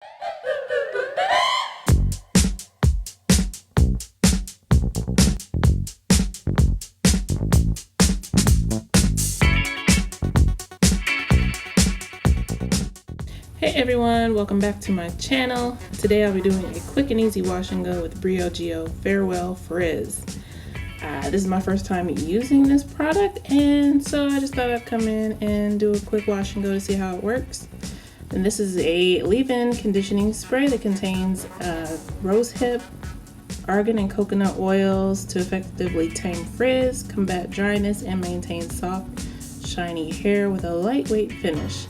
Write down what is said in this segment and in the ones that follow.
Hey everyone, welcome back to my channel. Today I'll be doing a quick and easy wash and go with Briogeo Farewell Frizz. This is my first time using this product, and so I just thought I'd come in and do a quick wash and go to see how it works. And this is a leave-in conditioning spray that contains rosehip, argan, and coconut oils to effectively tame frizz, combat dryness, and maintain soft, shiny hair with a lightweight finish.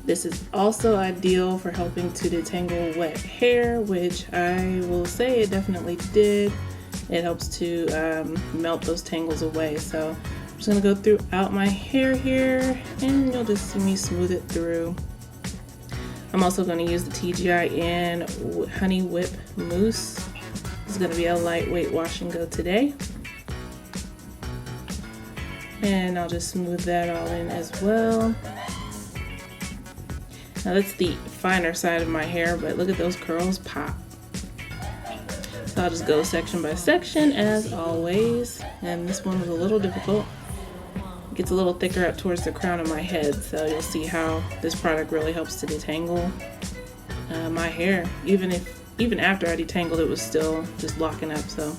This is also ideal for helping to detangle wet hair, which I will say it definitely did. It helps to melt those tangles away. So I'm just gonna go throughout my hair here, and you'll just see me smooth it through. I'm also gonna use the TGIN Honey Whip Mousse. This is gonna be a lightweight wash and go today. And I'll just smooth that all in as well. Now that's the finer side of my hair, but look at those curls pop. So I'll just go section by section as always. And this one was a little difficult. It gets a little thicker up towards the crown of my head, so you'll see how this product really helps to detangle my hair. Even after I detangled, it was still just locking up. So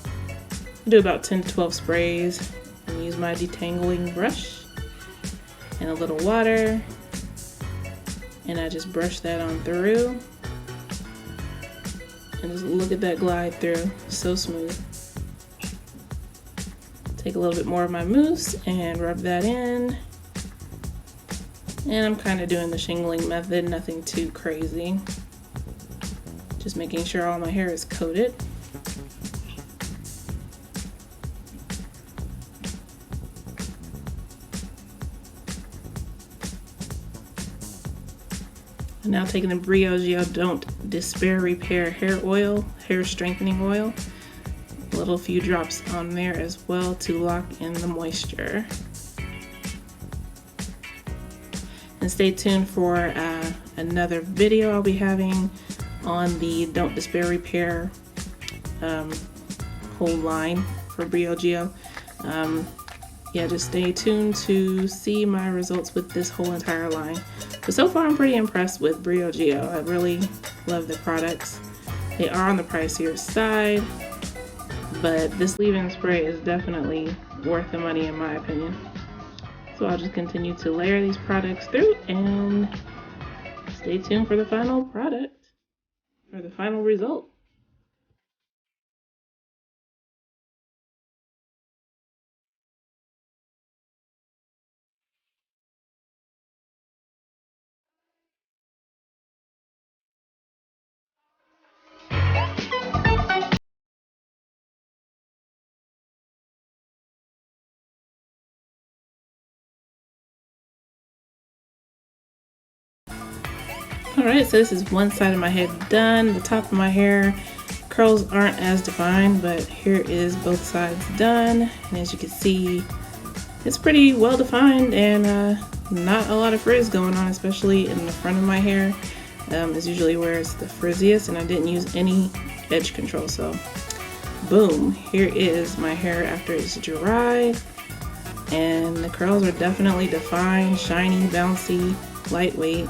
I do about 10 to 12 sprays and use my detangling brush and a little water. And I just brush that on through. And just look at that glide through, so smooth. Take a little bit more of my mousse and rub that in. And I'm kind of doing the shingling method, nothing too crazy. Just making sure all my hair is coated. Now taking the Briogeo Don't Despair Repair Hair Oil, Hair Strengthening Oil. A little few drops on there as well to lock in the moisture. And stay tuned for another video I'll be having on the Don't Despair Repair whole line for Briogeo. Yeah, just stay tuned to see my results with this whole entire line. But so far I'm pretty impressed with Briogeo. I really love the products. They are on the pricier side, but this leave-in spray is definitely worth the money in my opinion. So I'll just continue to layer these products through and stay tuned for the final product, or the final result. Alright, so this is one side of my head done. The top of my hair curls aren't as defined, but here is both sides done. And as you can see, it's pretty well defined and not a lot of frizz going on, especially in the front of my hair. Is usually where it's the frizziest, and I didn't use any edge control. So boom, here is my hair after it's dried. And the curls are definitely defined, shiny, bouncy, lightweight.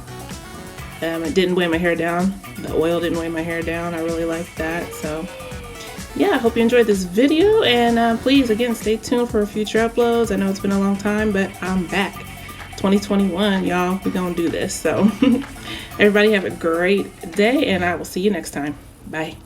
It didn't weigh my hair down. The oil didn't weigh my hair down. I really like that. So yeah, I hope you enjoyed this video, and please, again, stay tuned for future uploads. I know it's been a long time, but I'm back. 2021, y'all, we're gonna do this. So everybody have a great day, and I will see you next time. Bye.